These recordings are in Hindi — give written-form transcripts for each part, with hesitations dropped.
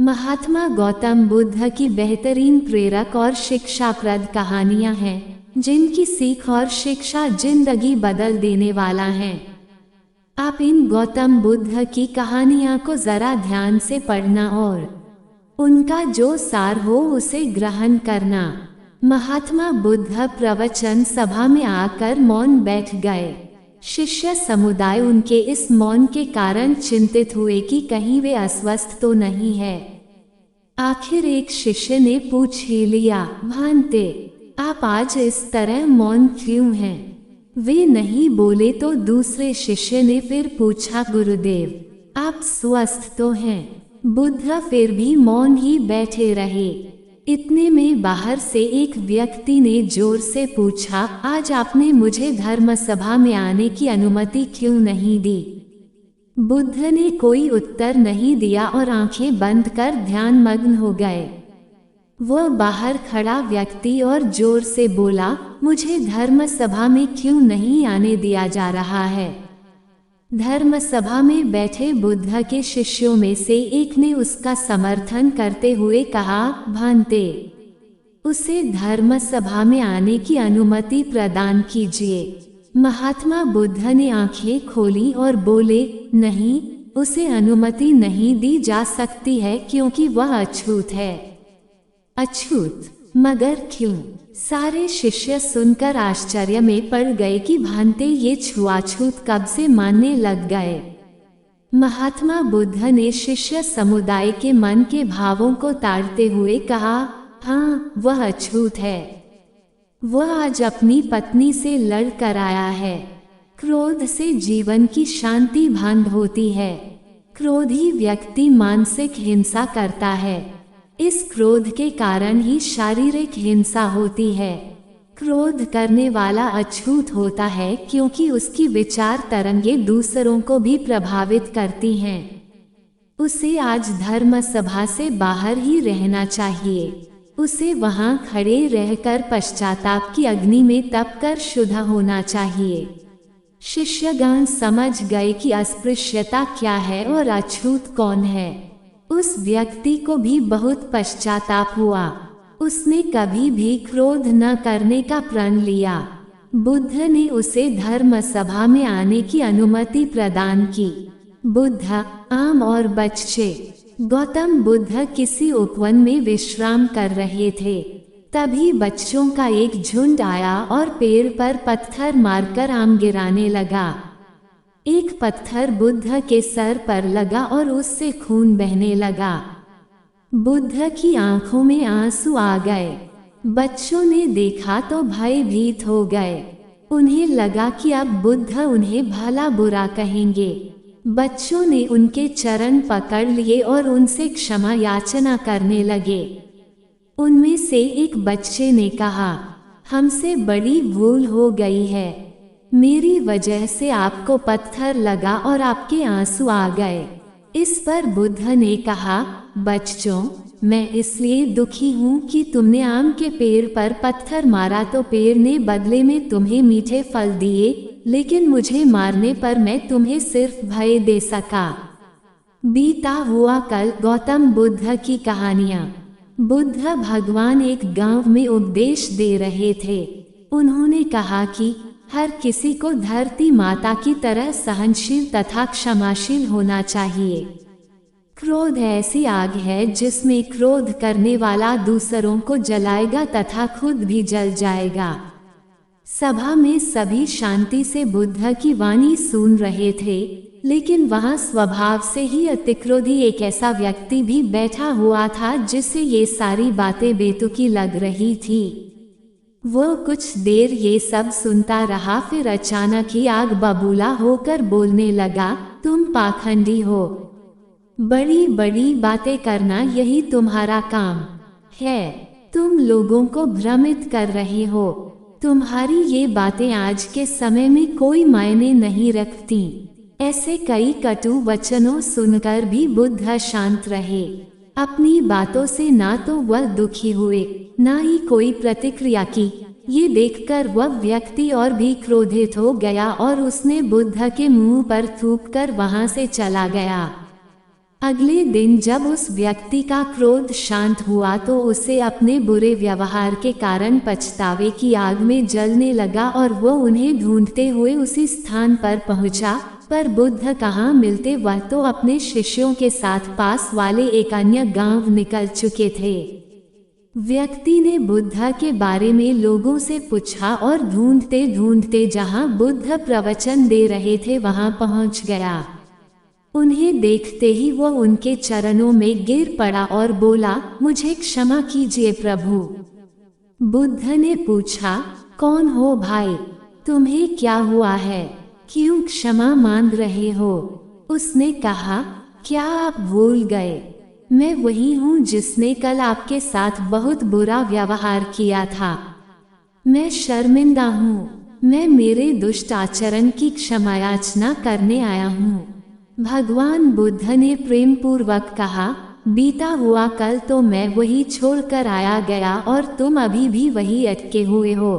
महात्मा गौतम बुद्ध की बेहतरीन प्रेरक और शिक्षाप्रद कहानियाँ हैं, जिनकी सीख और शिक्षा जिंदगी बदल देने वाला है। आप इन गौतम बुद्ध की कहानियाँ को जरा ध्यान से पढ़ना और उनका जो सार हो उसे ग्रहण करना। महात्मा बुद्ध प्रवचन सभा में आकर मौन बैठ गए। शिष्य समुदाय उनके इस मौन के कारण चिंतित हुए कि कहीं वे अस्वस्थ तो नहीं है। आखिर एक शिष्य ने पूछ ही लिया, भांते, आप आज इस तरह मौन क्यों हैं? वे नहीं बोले तो दूसरे शिष्य ने फिर पूछा, गुरुदेव, आप स्वस्थ तो हैं? बुद्ध फिर भी मौन ही बैठे रहे। इतने में बाहर से एक व्यक्ति ने जोर से पूछा, आज आपने मुझे धर्म सभा में आने की अनुमति क्यों नहीं दी? बुद्ध ने कोई उत्तर नहीं दिया और आंखें बंद कर ध्यान मग्न हो गए। वह बाहर खड़ा व्यक्ति और जोर से बोला, मुझे धर्म सभा में क्यों नहीं आने दिया जा रहा है? धर्म सभा में बैठे बुद्ध के शिष्यों में से एक ने उसका समर्थन करते हुए कहा, भांते, उसे धर्म सभा में आने की अनुमति प्रदान कीजिए। महात्मा बुद्ध ने आंखें खोली और बोले, नहीं, उसे अनुमति नहीं दी जा सकती है क्योंकि वह अछूत है। अछूत? मगर क्यों? सारे शिष्य सुनकर आश्चर्य में पड़ गए कि भांते ये छुआछूत कब से मानने लग गए। महात्मा बुद्ध ने शिष्य समुदाय के मन के भावों को ताड़ते हुए कहा, हाँ, वह अछूत है। वह आज अपनी पत्नी से लड़ कर आया है। क्रोध से जीवन की शांति भंग होती है। क्रोधी व्यक्ति मानसिक हिंसा करता है। इस क्रोध के कारण ही शारीरिक हिंसा होती है। क्रोध करने वाला अछूत होता है क्योंकि उसकी विचार तरंगे दूसरों को भी प्रभावित करती हैं। उसे आज धर्म सभा से बाहर ही रहना चाहिए। उसे वहां खड़े रहकर पश्चाताप की अग्नि में तप कर शुद्ध होना चाहिए। शिष्यगण समझ गए कि अस्पृश्यता क्या है और अछूत कौन है। उस व्यक्ति को भी बहुत पश्चाताप हुआ। उसने कभी भी क्रोध न करने का प्रण लिया। बुद्ध ने उसे धर्म सभा में आने की अनुमति प्रदान की। बुद्ध, आम और बच्चे। गौतम बुद्ध किसी उपवन में विश्राम कर रहे थे। तभी बच्चों का एक झुंड आया और पेड़ पर पत्थर मारकर आम गिराने लगा। एक पत्थर बुद्ध के सर पर लगा और उससे खून बहने लगा। बुद्ध की आंखों में आंसू आ गए। बच्चों ने देखा तो भयभीत हो गए। उन्हें लगा कि अब बुद्ध उन्हें भला बुरा कहेंगे। बच्चों ने उनके चरण पकड़ लिए और उनसे क्षमा याचना करने लगे। उनमें से एक बच्चे ने कहा, हमसे बड़ी भूल हो गई है। मेरी वजह से आपको पत्थर लगा और आपके आंसू आ गए। इस पर बुद्ध ने कहा, बच्चों, मैं इसलिए दुखी हूँ कि तुमने आम के पेड़ पर पत्थर मारा तो पेड़ ने बदले में तुम्हें मीठे फल दिए, लेकिन मुझे मारने पर मैं तुम्हें सिर्फ भय दे सका। बीता हुआ कल। गौतम बुद्ध की कहानियाँ। बुद्ध भगवान एक गांव में उपदेश दे रहे थे। उन्होंने कहा कि हर किसी को धरती माता की तरह सहनशील तथा क्षमाशील होना चाहिए। क्रोध ऐसी आग है जिसमें क्रोध करने वाला दूसरों को जलाएगा तथा खुद भी जल जाएगा। सभा में सभी शांति से बुद्ध की वाणी सुन रहे थे, लेकिन वहां स्वभाव से ही अतिक्रोधी एक ऐसा व्यक्ति भी बैठा हुआ था जिसे ये सारी बातें बेतुकी लग रही थी। वो कुछ देर ये सब सुनता रहा, फिर अचानक ही आग बबूला होकर बोलने लगा, तुम पाखंडी हो। बड़ी बड़ी बातें करना यही तुम्हारा काम है। तुम लोगों को भ्रमित कर रहे हो। तुम्हारी ये बातें आज के समय में कोई मायने नहीं रखती। ऐसे कई कटु वचनों सुनकर भी बुद्ध शांत रहे। अपनी बातों से ना तो वह दुखी हुए, ना ही कोई प्रतिक्रिया की। ये देखकर वह व्यक्ति और भी क्रोधित हो गया और उसने बुद्ध के मुंह पर थूककर वहां से चला गया। अगले दिन जब उस व्यक्ति का क्रोध शांत हुआ तो उसे अपने बुरे व्यवहार के कारण पछतावे की आग में जलने लगा और वो उन्हें ढूंढते हुए उसी स्थान पर पहुंचा, पर बुद्ध कहाँ मिलते। वह तो अपने शिष्यों के साथ पास वाले एक अन्य गांव निकल चुके थे। व्यक्ति ने बुद्ध के बारे में लोगों से पूछा और ढूंढते ढूंढते जहां बुद्ध प्रवचन दे रहे थे वहां पहुंच गया। उन्हें देखते ही वो उनके चरणों में गिर पड़ा और बोला, मुझे क्षमा कीजिए प्रभु। बुद्ध ने पूछा, कौन हो भाई, तुम्हें क्या हुआ है, क्यों क्षमा मांग रहे हो? उसने कहा, क्या आप भूल गए, मैं वही हूँ जिसने कल आपके साथ बहुत बुरा व्यवहार किया था। मैं शर्मिंदा हूँ, मैं मेरे दुष्ट आचरण की क्षमायाचना करने आया हूँ। भगवान बुद्ध ने प्रेम पूर्वक कहा, बीता हुआ कल तो मैं वही छोड़कर आया गया और तुम अभी भी वही अटके हुए हो।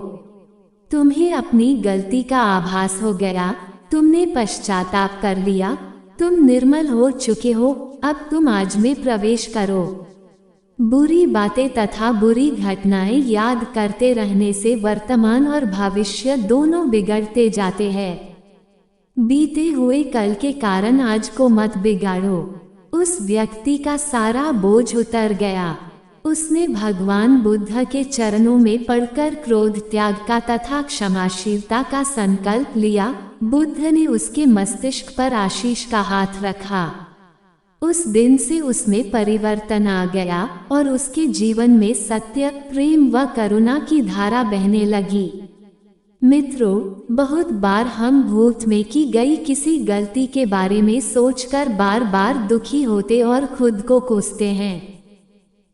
तुम्हें अपनी गलती का आभास हो गया, तुमने पश्चाताप कर लिया, तुम निर्मल हो चुके हो, अब तुम आज में प्रवेश करो। बुरी बातें तथा बुरी घटनाएं याद करते रहने से वर्तमान और भविष्य दोनों बिगड़ते जाते हैं। बीते हुए कल के कारण आज को मत बिगाड़ो। उस व्यक्ति का सारा बोझ उतर गया। उसने भगवान बुद्ध के चरणों में पड़कर क्रोध त्याग का तथा क्षमाशीलता का संकल्प लिया। बुद्ध ने उसके मस्तिष्क पर आशीष का हाथ रखा। उस दिन से उसमें परिवर्तन आ गया और उसके जीवन में सत्य, प्रेम व करुणा की धारा बहने लगी। मित्रों, बहुत बार हम भूत में की गई किसी गलती के बारे में सोचकर बार बार दुखी होते और खुद को कोसते हैं।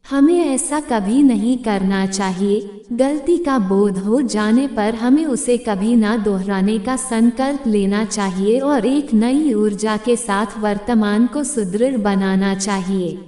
हमें ऐसा कभी नहीं करना चाहिए। गलती का बोध हो जाने पर हमें उसे कभी ना दोहराने का संकल्प लेना चाहिए और एक नई ऊर्जा के साथ वर्तमान को सुदृढ़ बनाना चाहिए।